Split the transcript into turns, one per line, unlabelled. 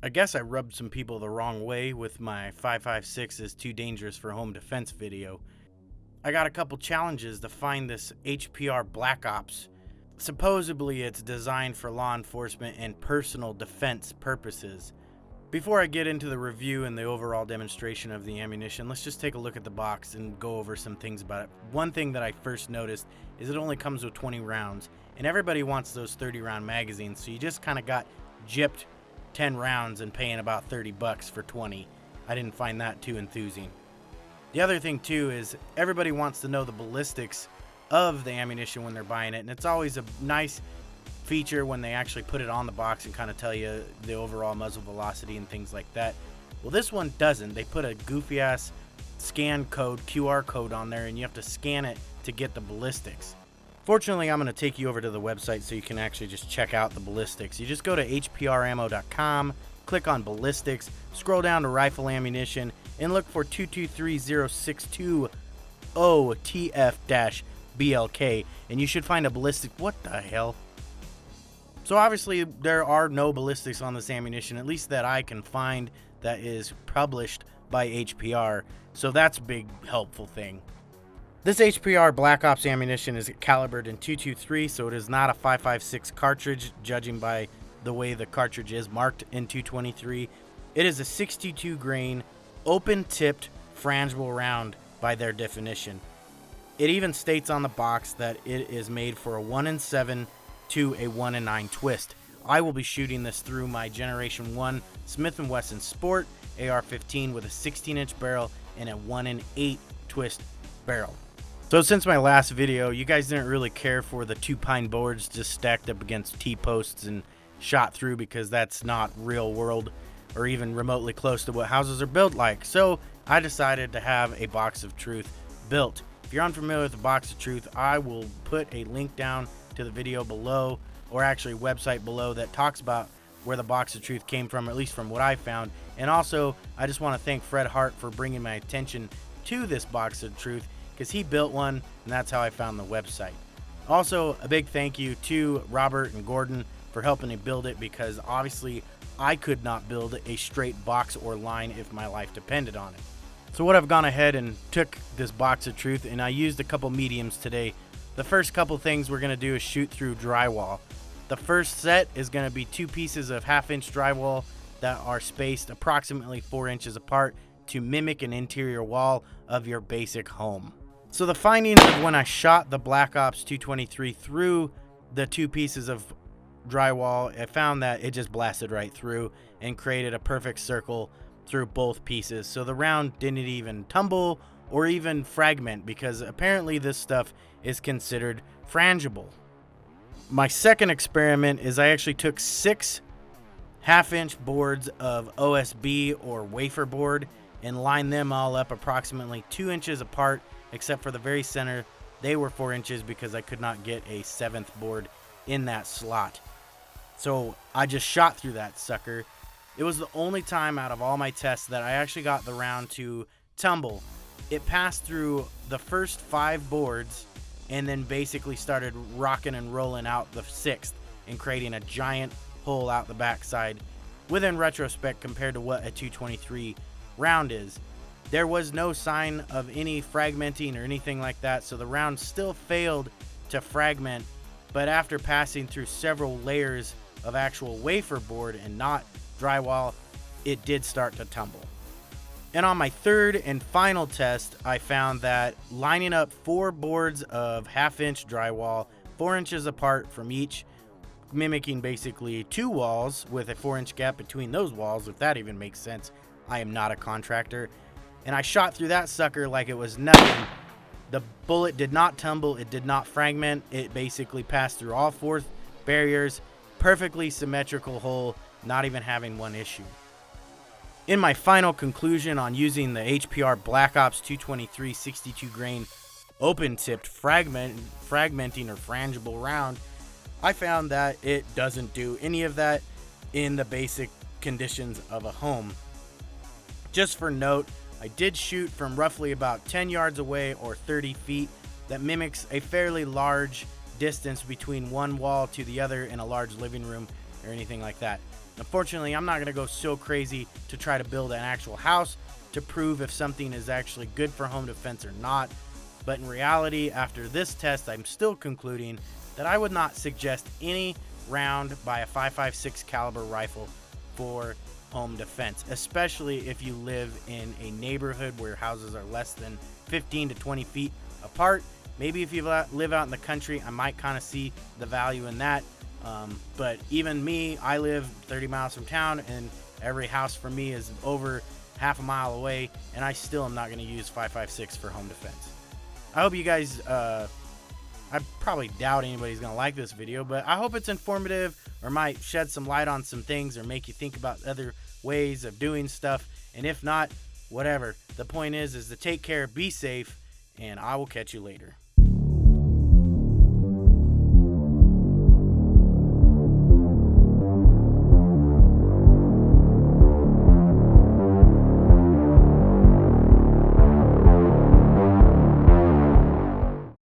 I guess I rubbed some people the wrong way with my 5.56 is too dangerous for home defense video. I got a couple challenges to find this HPR Black Ops. Supposedly it's designed for law enforcement and personal defense purposes. Before I get into the review and the overall demonstration of the ammunition, let's just take a look at the box and go over some things about it. One thing that I first noticed is it only comes with 20 rounds, and everybody wants those 30 round magazines, so you just kind of got gypped 10 rounds and paying about 30 bucks for 20. I didn't find that too enthusing. The other thing too is everybody wants to know the ballistics of the ammunition when they're buying it, and it's always a nice feature when they actually put it on the box and kind of tell you the overall muzzle velocity and things like that. Well, this one doesn't. They put a goofy ass scan code, QR code on there, and you have to scan it to get the ballistics. Fortunately, I'm going to take you over to the website so you can actually just check out the ballistics. You just go to hprammo.com, click on ballistics, scroll down to rifle ammunition, and look for 2230620TF-BLK, and you should find a ballistic. What the hell? So obviously there are no ballistics on this ammunition, at least that I can find, that is published by HPR. So that's a big helpful thing. This HPR Black Ops ammunition is calibered in .223, so it is not a 5.56 cartridge, judging by the way the cartridge is marked in .223. It is a 62 grain, open-tipped, frangible round by their definition. It even states on the box that it is made for a 1-in-7 to a 1-in-9 twist. I will be shooting this through my Generation 1 Smith & Wesson Sport AR-15 with a 16-inch barrel and a 1-in-8 twist barrel. So since my last video, you guys didn't really care for the 2 pine boards just stacked up against T-posts and shot through, because that's not real world or even remotely close to what houses are built like. So I decided to have a box of truth built. If you're unfamiliar with the box of truth, I will put a link down to the video below, or actually website below, that talks about where the box of truth came from, at least from what I found. And also, I just want to thank Fred Hart for bringing my attention to this box of truth, because he built one, and that's how I found the website. Also, a big thank you to Robert and Gordon for helping me build it, because obviously I could not build a straight box or line if my life depended on it. So what I've gone ahead and took this box of truth, and I used a couple mediums today. The first couple things we're going to do is shoot through drywall. The first set is going to be 2 pieces of 1/2-inch drywall that are spaced approximately 4 inches apart to mimic an interior wall of your basic home. So the findings of when I shot the Black Ops 223 through the 2 pieces of drywall, I found that it just blasted right through and created a perfect circle through both pieces. So the round didn't even tumble or even fragment, because apparently this stuff is considered frangible. My second experiment is I actually took 6 1/2-inch boards of OSB or wafer board and lined them all up approximately 2 inches apart, except for the very center. They were 4 inches because I could not get a 7th board in that slot. So I just shot through that sucker. It was the only time out of all my tests that I actually got the round to tumble. It passed through the first 5 boards and then basically started rocking and rolling out the 6th and creating a giant hole out the backside. Within retrospect, compared to what a 223 round is, there was no sign of any fragmenting or anything like that, so the round still failed to fragment, but after passing through several layers of actual wafer board and not drywall, it did start to tumble. And on my third and final test, I found that lining up 4 boards of 1/2-inch drywall, 4 inches apart from each, mimicking basically 2 walls with a 4-inch gap between those walls, if that even makes sense. I am not a contractor. And I shot through that sucker like it was nothing. The bullet did not tumble, it did not fragment, it basically passed through all 4 barriers, perfectly symmetrical hole, not even having one issue. In my final conclusion on using the HPR Black Ops 223 62 grain open-tipped fragmenting or frangible round, I found that it doesn't do any of that in the basic conditions of a home. Just for note, I did shoot from roughly about 10 yards away or 30 feet. That mimics a fairly large distance between one wall to the other in a large living room or anything like that. Unfortunately, I'm not going to go so crazy to try to build an actual house to prove if something is actually good for home defense or not. But in reality, after this test, I'm still concluding that I would not suggest any round by a 5.56 caliber rifle for home defense, especially if you live in a neighborhood where houses are less than 15 to 20 feet apart. Maybe if you live out in the country, I might kind of see the value in that. But even me, I live 30 miles from town, and every house for me is over half a mile away, and I still am not going to use 5.56 for home defense. I hope you guys, I probably doubt anybody's going to like this video, but I hope it's informative or might shed some light on some things or make you think about other ways of doing stuff. And if not, whatever. The point is to take care, be safe, and I will catch you later.